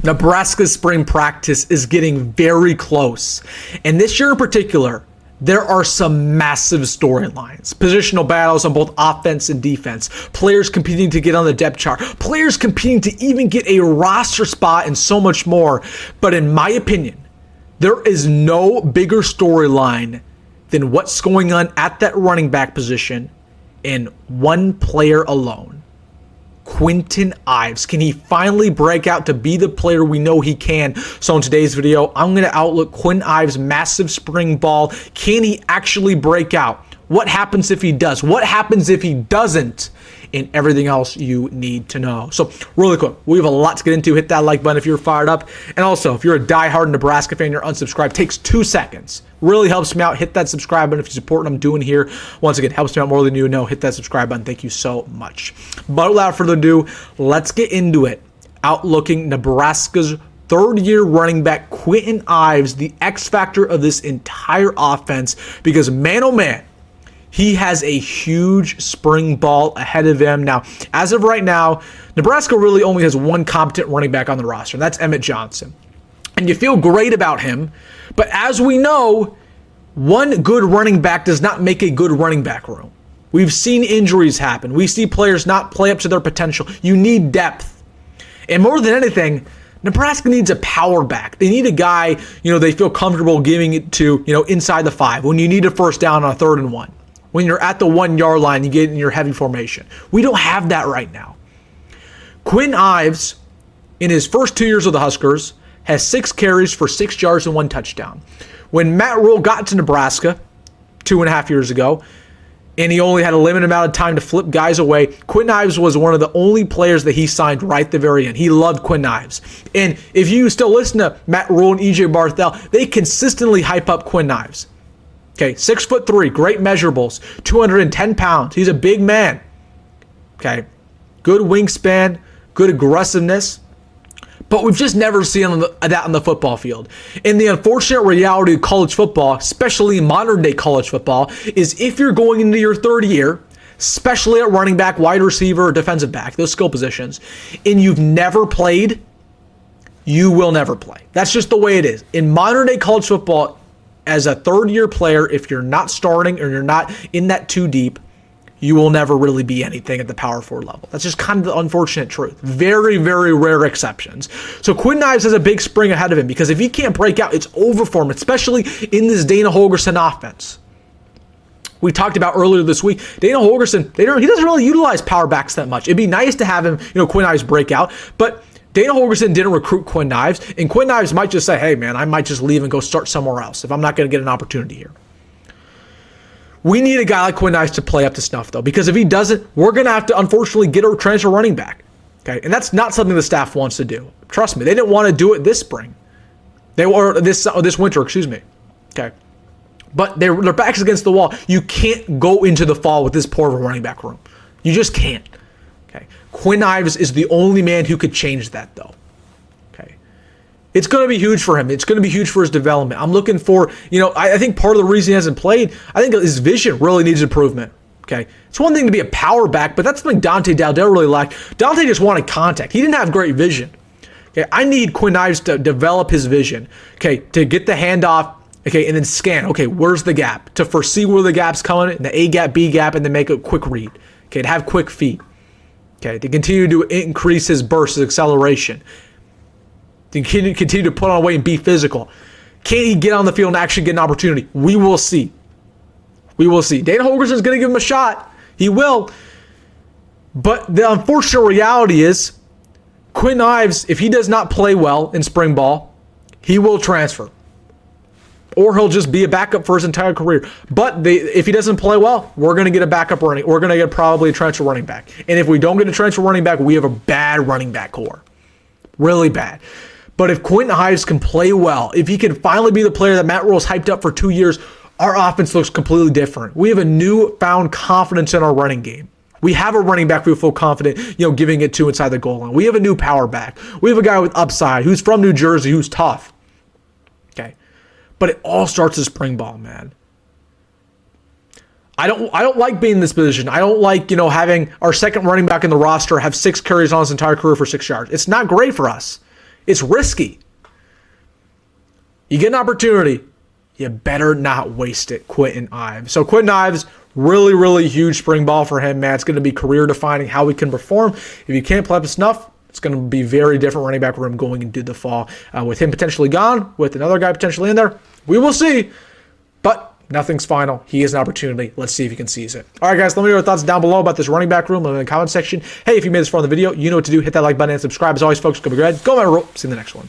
Nebraska's spring practice is getting very close. And this year in particular, there are some massive storylines. Positional battles on both offense and defense. Players competing to get on the depth chart. Players competing to even get a roster spot and so much more. But in my opinion, there is no bigger storyline than what's going on at that running back position in one player alone. Kwinten Ives. Can he finally break out to be the player we know he can? So in today's video, I'm going to outlook Kwinten Ives' massive spring ball. Can he actually break out? What happens if he does? What happens if he doesn't? And everything else you need to know. So really quick, we have a lot to get into. Hit that like button if you're fired up. And also, if you're a diehard Nebraska fan, you're unsubscribed, takes 2 seconds. Really helps me out. Hit that subscribe button if you support what I'm doing here. Once again, helps me out more than you know. Hit that subscribe button. Thank you so much. But without further ado, let's get into it. Outlooking Nebraska's third-year running back, Kwinten Ives, the X factor of this entire offense. Because man, oh man, he has a huge spring ball ahead of him. Now, as of right now, Nebraska really only has one competent running back on the roster, and that's Emmett Johnson. And you feel great about him, but as we know, one good running back does not make a good running back room. We've seen injuries happen. We see players not play up to their potential. You need depth. And more than anything, Nebraska needs a power back. They need a guy, they feel comfortable giving it to, inside the 5 when you need a first down on a 3rd and 1. When you're at the 1 yard line, you get in your heavy formation. We don't have that right now. Kwinten Ives, in his first 2 years with the Huskers, has 6 carries for 6 yards and 1 touchdown. When Matt Rhule got to Nebraska 2.5 years ago, and he only had a limited amount of time to flip guys away, Kwinten Ives was one of the only players that he signed right at the very end. He loved Kwinten Ives. And if you still listen to Matt Rhule and EJ Barthel, they consistently hype up Kwinten Ives. Okay, 6'3", great measurables, 210 pounds. He's a big man. Okay, good wingspan, good aggressiveness. But we've just never seen that on the football field. And the unfortunate reality of college football, especially modern day college football, is if you're going into your 3rd year, especially at running back, wide receiver, or defensive back, those skill positions, and you've never played, you will never play. That's just the way it is. In modern day college football, as a 3rd-year player, if you're not starting or you're not in that too deep, you will never really be anything at the power 4 level. That's just kind of the unfortunate truth. Very, very rare exceptions. So Kwinten Ives has a big spring ahead of him because if he can't break out, it's over for him, especially in this Dana Holgorsen offense. We talked about earlier this week, Dana Holgorsen, he doesn't really utilize power backs that much. It'd be nice to have him, Kwinten Ives break out, but Dana Holgorsen didn't recruit Kwinten Ives, and Kwinten Ives might just say, hey, man, I might just leave and go start somewhere else if I'm not going to get an opportunity here. We need a guy like Kwinten Ives to play up to snuff, though, because if he doesn't, we're going to have to, unfortunately, get a transfer running back. Okay, and that's not something the staff wants to do. Trust me, they didn't want to do it this spring. This winter, excuse me. Okay, but their back's against the wall. You can't go into the fall with this poor of a running back room. You just can't. Okay, Kwinten Ives is the only man who could change that, though. Okay, it's going to be huge for him. It's going to be huge for his development. I'm looking for, I think part of the reason he hasn't played, I think his vision really needs improvement. Okay, it's one thing to be a power back, but that's something Dante Dowdell really lacked. Dante just wanted contact. He didn't have great vision. Okay, I need Kwinten Ives to develop his vision. Okay, to get the handoff. Okay, and then scan. Okay, where's the gap? To foresee where the gap's coming, the A gap, B gap, and then make a quick read. Okay, to have quick feet. Okay, to continue to increase his burst, his acceleration. To continue to put on weight and be physical. Can he get on the field and actually get an opportunity? We will see. We will see. Dana Holgorsen is going to give him a shot. He will. But the unfortunate reality is, Kwinten Ives, if he does not play well in spring ball, he will transfer. Or he'll just be a backup for his entire career. But if he doesn't play well, we're going to get a backup running. We're going to get probably a transfer running back. And if we don't get a transfer running back, we have a bad running back core. Really bad. But if Kwinten Ives can play well, if he can finally be the player that Matt Rhule's hyped up for 2 years, our offense looks completely different. We have a newfound confidence in our running game. We have a running back we feel confident, giving it to inside the goal line. We have a new power back. We have a guy with upside who's from New Jersey, who's tough. Okay. But it all starts with spring ball, man. I don't like being in this position. I don't like, having our second running back in the roster have 6 carries on his entire career for 6 yards. It's not great for us. It's risky. You get an opportunity, you better not waste it, Kwinten Ives. So Kwinten Ives, really, really huge spring ball for him, man. It's going to be career defining how he can perform. If you can't play up to snuff, it's going to be very different running back room going into the fall. With him potentially gone, with another guy potentially in there, we will see. But nothing's final. He has an opportunity. Let's see if he can seize it. All right, guys, let me know your thoughts down below about this running back room in the comment section. Hey, if you made this far in the video, you know what to do. Hit that like button and subscribe. As always, folks, go be great. Go, Rhule. See you in the next one.